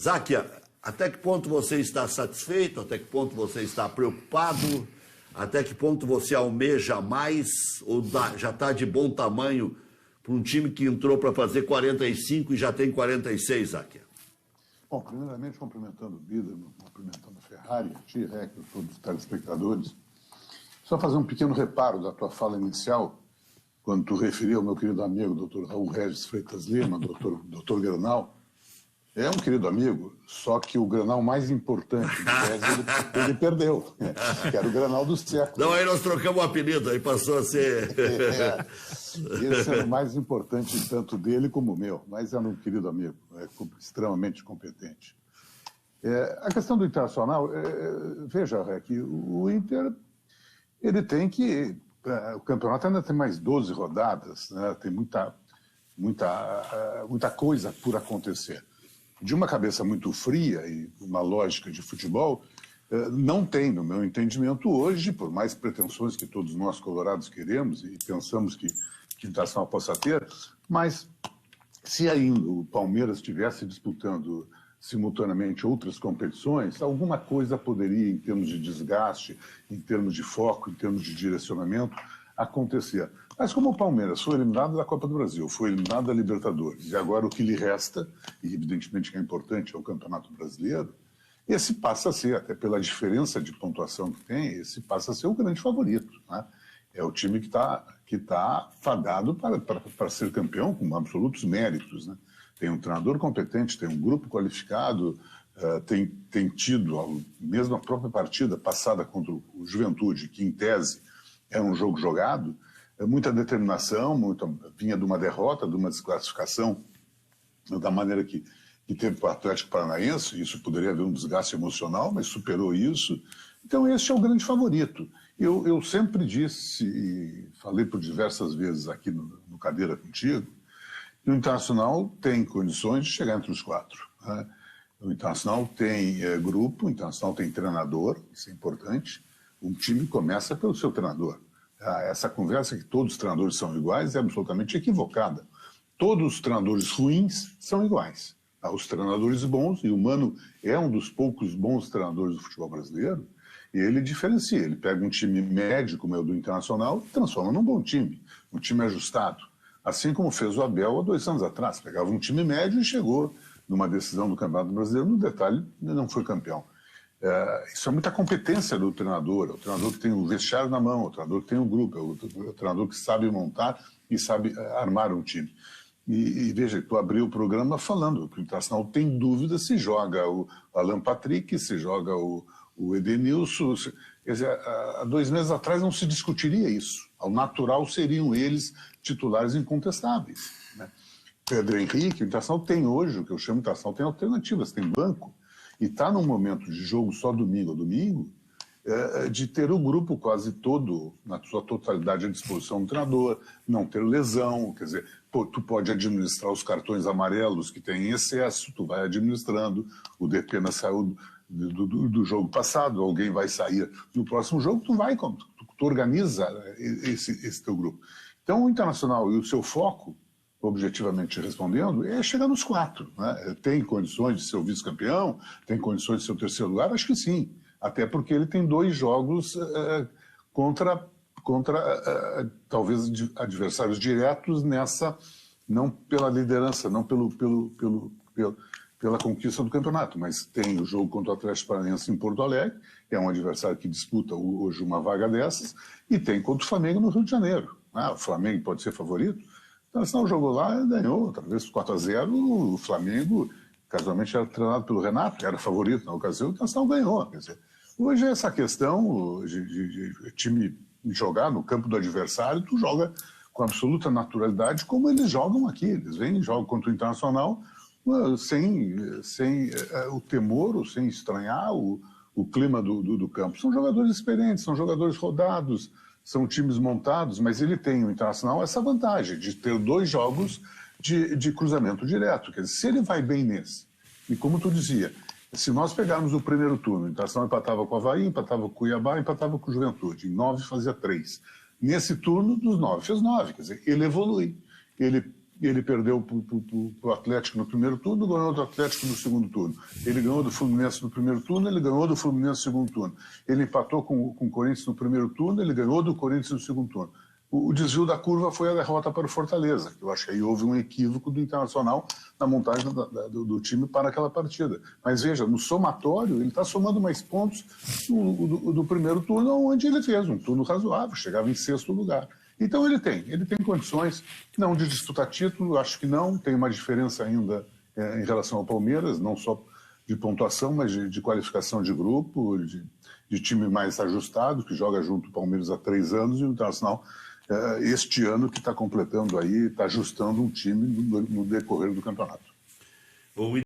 Záquia, até que ponto você está satisfeito? Até que ponto você está preocupado? Até que ponto você almeja mais? Ou já está de bom tamanho para um time que entrou para fazer 45 e já tem 46, Záquia? Bom, primeiramente, cumprimentando o Bida, cumprimentando a Ferrari, a ti, Rec, todos os telespectadores. Só fazer um pequeno reparo da tua fala inicial, quando tu referiu ao meu querido amigo, Dr. Raul Regis Freitas Lima, Dr. Granal. É um querido amigo, só que o Granal mais importante do Regis, ele perdeu, que era o Granal do século. Não, aí nós trocamos o apelido, aí passou a ser... Esse era o mais importante, tanto dele como o meu, mas era um querido amigo, extremamente competente. A questão do Internacional, veja, Rec, o Inter, ele tem que... o campeonato ainda tem mais 12 rodadas, né? Tem muita coisa por acontecer. De uma cabeça muito fria e uma lógica de futebol, não tem, no meu entendimento, hoje, por mais pretensões que todos nós colorados queremos e pensamos que o Internacional possa ter, mas se ainda o Palmeiras estivesse disputando simultaneamente outras competições, alguma coisa poderia, em termos de desgaste, em termos de foco, em termos de direcionamento, acontecer. Mas como o Palmeiras foi eliminado da Copa do Brasil, foi eliminado da Libertadores, e agora o que lhe resta, e evidentemente que é importante, é o Campeonato Brasileiro, esse passa a ser, até pela diferença de pontuação que tem, esse passa a ser o grande favorito, né? É o time que tá fadado para ser campeão com absolutos méritos, né? Tem um treinador competente, tem um grupo qualificado, tem tido, mesmo a própria partida passada contra o Juventude, que em tese era um jogo jogado, muita determinação, vinha de uma derrota, de uma desclassificação, da maneira que teve para o Atlético Paranaense, isso poderia haver um desgaste emocional, mas superou isso. Então esse é o grande favorito. Eu sempre disse, e falei por diversas vezes aqui no Cadeira contigo, que o Internacional tem condições de chegar entre os quatro, né? O Internacional tem grupo, o Internacional tem treinador, isso é importante. Um time começa pelo seu treinador. Essa conversa que todos os treinadores são iguais é absolutamente equivocada. Todos os treinadores ruins são iguais. Os treinadores bons, e o Mano é um dos poucos bons treinadores do futebol brasileiro, e ele diferencia. Ele pega um time médio, como é o do Internacional, e transforma num bom time, um time ajustado. Assim como fez o Abel há 2 anos atrás. Pegava um time médio e chegou numa decisão do Campeonato Brasileiro, no detalhe, não foi campeão. Isso é muita competência do treinador, é o treinador que tem o vestiário na mão, é o treinador que tem o grupo, é o treinador que sabe montar e sabe armar um time. E veja, tu abriu o programa falando que o Internacional tem dúvida se joga o Alan Patrick, se joga o Edenilson. Quer dizer, há 2 meses atrás não se discutiria isso. Ao natural seriam eles titulares incontestáveis, né? Pedro Henrique, o Internacional tem hoje, o que eu chamo de Internacional, tem alternativas, tem banco. E está num momento de jogo só domingo a domingo, de ter o grupo quase todo, na sua totalidade, à disposição do treinador, não ter lesão, quer dizer, tu pode administrar os cartões amarelos que tem em excesso, tu vai administrando, o Depena saiu do jogo passado, alguém vai sair no próximo jogo, tu organiza esse teu grupo. Então o Internacional e o seu foco, objetivamente respondendo, é chegar nos 4, né? Tem condições de ser o vice-campeão? Tem condições de ser o 3º lugar? Acho que sim. Até porque ele tem 2 jogos contra talvez adversários diretos nessa, não pela liderança, não pela conquista do campeonato, mas tem o jogo contra o Atlético Paranaense em Porto Alegre, que é um adversário que disputa hoje uma vaga dessas, e tem contra o Flamengo no Rio de Janeiro. O Flamengo pode ser favorito. Então, o jogou lá e ganhou, talvez 4-0, o Flamengo, casualmente, era treinado pelo Renato, que era favorito na ocasião, então o ganhou. Quer dizer, hoje essa questão de time jogar no campo do adversário, tu joga com absoluta naturalidade, como eles jogam aqui. Eles vêm e jogam contra o Internacional sem o temor, ou sem estranhar o clima do campo. São jogadores experientes, são jogadores rodados, são times montados, mas ele tem, o Internacional, essa vantagem de ter 2 jogos de cruzamento direto. Quer dizer, se ele vai bem nesse, e como tu dizia, se nós pegarmos o primeiro turno, o Internacional empatava com o Avaí, empatava com o Cuiabá, empatava com o Juventude, em 9 fazia 3. Nesse turno, dos 9, fez 9, quer dizer, ele evolui. Ele ele perdeu para o Atlético no primeiro turno, ganhou do Atlético no segundo turno. Ele ganhou do Fluminense no primeiro turno, ele ganhou do Fluminense no segundo turno. Ele empatou com o Corinthians no primeiro turno, ele ganhou do Corinthians no segundo turno. O desvio da curva foi a derrota para o Fortaleza, que eu acho que aí houve um equívoco do Internacional na montagem do time para aquela partida. Mas veja, no somatório, ele está somando mais pontos do primeiro turno, onde ele fez um turno razoável, chegava em sexto lugar. Então ele tem condições, não de disputar título, acho que não, tem uma diferença ainda em relação ao Palmeiras, não só de pontuação, mas de qualificação de grupo, de time mais ajustado, que joga junto o Palmeiras há 3 anos, e o Internacional, este ano, que está completando aí, está ajustando um time no decorrer do campeonato.